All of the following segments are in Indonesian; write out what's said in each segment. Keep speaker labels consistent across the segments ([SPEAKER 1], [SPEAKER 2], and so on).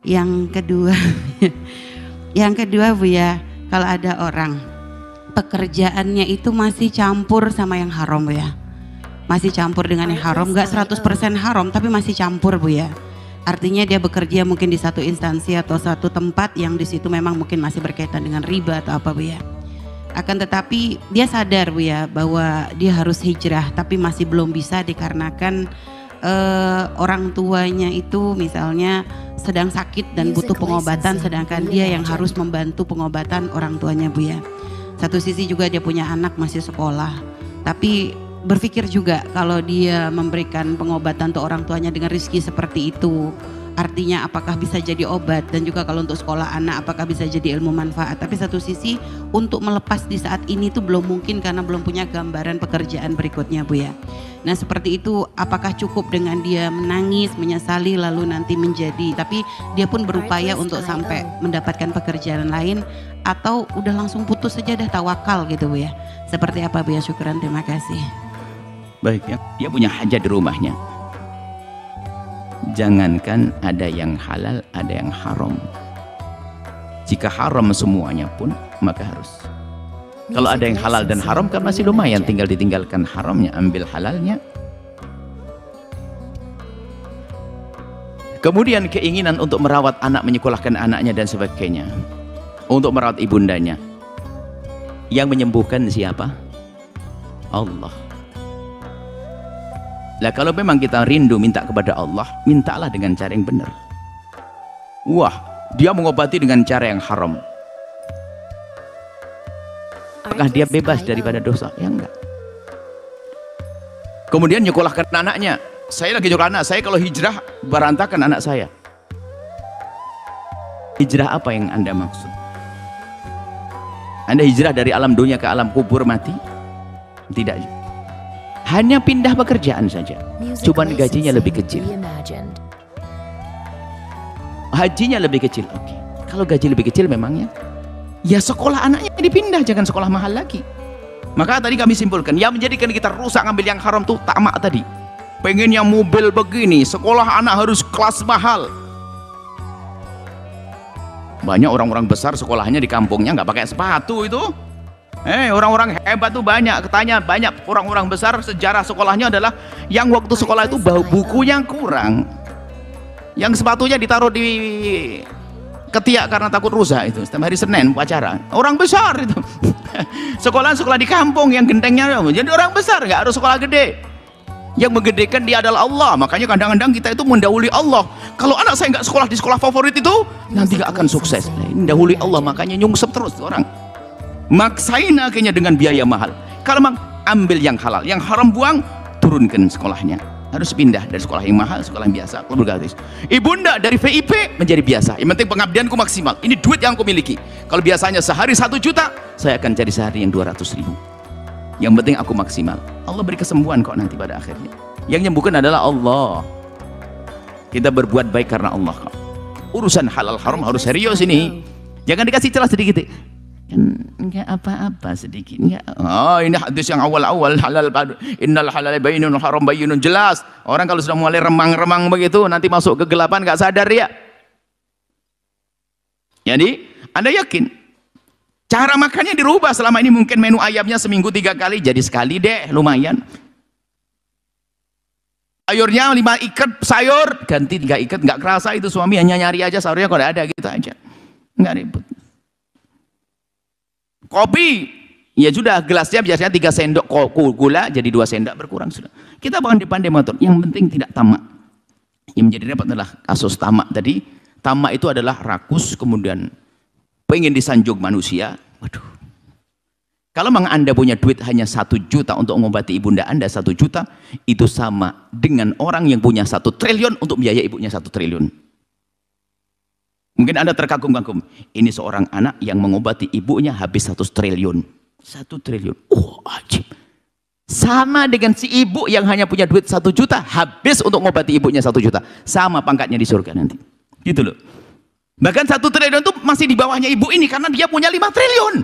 [SPEAKER 1] Yang kedua, yang kedua Bu ya, kalau ada orang pekerjaannya itu masih campur sama yang haram Bu ya. Masih campur dengan yang haram, enggak 100% haram tapi masih campur Bu ya. Artinya dia bekerja mungkin di satu instansi atau satu tempat yang di situ memang mungkin masih berkaitan dengan riba atau apa Bu ya. Akan tetapi dia sadar Bu ya bahwa dia harus hijrah tapi masih belum bisa dikarenakan orang tuanya itu misalnya sedang sakit dan butuh pengobatan, sedangkan dia yang harus membantu pengobatan orang tuanya Bu ya. Satu sisi juga dia punya anak masih sekolah, tapi berpikir juga kalau dia memberikan pengobatan untuk orang tuanya dengan rezeki seperti itu, artinya apakah bisa jadi obat, dan juga kalau untuk sekolah anak apakah bisa jadi ilmu manfaat. Tapi satu sisi untuk melepas di saat ini itu belum mungkin karena belum punya gambaran pekerjaan berikutnya Bu ya. Nah seperti itu, apakah cukup dengan dia menangis, menyesali lalu nanti menjadi, tapi dia pun berupaya untuk sampai mendapatkan pekerjaan lain, atau udah langsung putus saja dah tawakal gitu Bu ya. Seperti apa Bu ya? Syukran, terima kasih.
[SPEAKER 2] Baik ya, dia punya hajat di rumahnya. Jangankan ada yang halal, ada yang haram. Jika haram semuanya pun, maka harus. Kalau ada yang halal dan haram kan masih lumayan, tinggal ditinggalkan haramnya, ambil halalnya. Kemudian keinginan untuk merawat anak, menyekolahkan anaknya dan sebagainya, untuk merawat ibundanya. Yang menyembuhkan siapa? Allah. Lah kalau memang kita rindu minta kepada Allah, mintalah dengan cara yang benar. Wah, dia mengobati dengan cara yang haram. Apakah dia bebas daripada dosa? Ya enggak. Kemudian nyekolahkan anaknya. Saya lagi nyekolah anak saya, kalau hijrah berantakan anak saya. Hijrah apa yang Anda maksud? Anda hijrah dari alam dunia ke alam kubur mati? Tidak. Hanya pindah pekerjaan saja, cuman gajinya lebih kecil, hajinya lebih kecil. Oke. Kalau gaji lebih kecil memangnya ya sekolah anaknya dipindah, jangan sekolah mahal lagi. Maka tadi kami simpulkan, yang menjadikan kita rusak ngambil yang haram tuh tamak tadi. Pengen yang mobil begini, sekolah anak harus kelas mahal. Banyak orang-orang besar sekolahnya di kampungnya nggak pakai sepatu itu. Orang-orang hebat tuh banyak, ketanya banyak orang-orang besar sejarah sekolahnya adalah yang waktu sekolah itu bukunya kurang, yang sepatunya ditaruh di ketiak karena takut rusak itu setiap hari Senin upacara. Orang besar itu. Sekolah-sekolah di kampung yang gentengnya jadi orang besar, nggak harus sekolah gede. Yang menggedekan dia adalah Allah. Makanya kadang-kadang kita itu mendahului Allah. Kalau anak saya nggak sekolah di sekolah favorit itu nanti nggak akan sukses. Mendahului Allah, makanya nyungsep terus orang. Maksain akhirnya dengan biaya mahal. Kalau ambil yang halal, yang haram buang, turunkan sekolahnya. Harus pindah dari sekolah yang mahal, sekolah yang biasa, kalau gratis. Ibunda dari VIP menjadi biasa. Yang penting pengabdianku maksimal. Ini duit yang aku miliki. Kalau biasanya sehari 1 juta, saya akan cari sehari yang 200.000. Yang penting aku maksimal. Allah beri kesembuhan kok nanti pada akhirnya. Yang menyembuhkan adalah Allah. Kita berbuat baik karena Allah. Urusan halal haram harus serius ini. Jangan dikasih celah sedikit. Enggak apa-apa sedikit, enggak. Oh, ini hadis yang awal-awal halal, innal halal bayyinun haram bayyinun, jelas. Orang kalau sudah mulai remang-remang begitu nanti masuk kegelapan enggak sadar ya. Jadi Anda yakin cara makannya dirubah. Selama ini mungkin menu ayamnya seminggu 3 kali jadi sekali deh, lumayan. Sayurnya 5 ikat sayur ganti 3 ikat, enggak kerasa itu suami hanya nyari aja sayurnya kalau ada gitu aja, enggak ribut. Kopi, ya sudah gelasnya biasanya 3 sendok gula jadi 2 sendok berkurang sudah. Kita pandai-pandai mengatur. Yang penting tidak tamak. Yang menjadi repot adalah kasus tamak tadi. Tamak itu adalah rakus, kemudian pengen disanjung manusia. Waduh. Kalau memang Anda punya duit hanya 1 juta untuk mengobati ibunda Anda 1 juta, itu sama dengan orang yang punya 1 triliun untuk biaya ibunya 1 triliun. Mungkin Anda terkagum-kagum, ini seorang anak yang mengobati ibunya habis 1 triliun. 1 triliun, ajib. Sama dengan si ibu yang hanya punya duit 1 juta, habis untuk mengobati ibunya 1 juta. Sama pangkatnya di surga nanti. Gitu loh. Bahkan 1 triliun itu masih di bawahnya ibu ini, karena dia punya 5 triliun.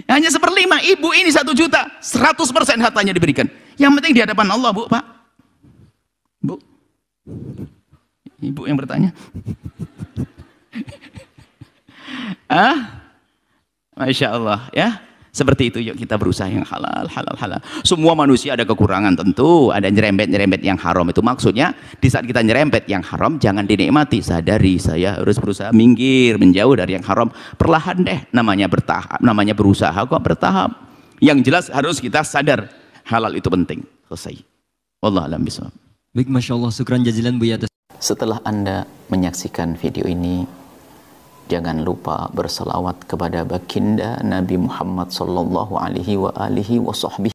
[SPEAKER 2] Hanya 1/5, ibu ini 1 juta, 100% hartanya diberikan. Yang penting di hadapan Allah, Bu, Pak. Bu. Ibu yang bertanya. Masya Allah ya. Seperti itu, yuk kita berusaha yang halal, halal, halal. Semua manusia ada kekurangan tentu, ada nyerempet-nyerempet yang haram. Itu maksudnya di saat kita nyerempet yang haram, jangan dinikmati. Sadari saya harus berusaha minggir, menjauh dari yang haram. Perlahan deh, namanya bertahap, namanya berusaha kok bertahap. Yang jelas harus kita sadar, halal itu penting. Selesai. Wallahu a'lam bishawab.
[SPEAKER 3] Baik, Masya Allah, syukran jazilan Bu ya.
[SPEAKER 4] Setelah Anda menyaksikan video ini, jangan lupa berselawat kepada baginda Nabi Muhammad sallallahu alaihi wa alihi wa sahbihi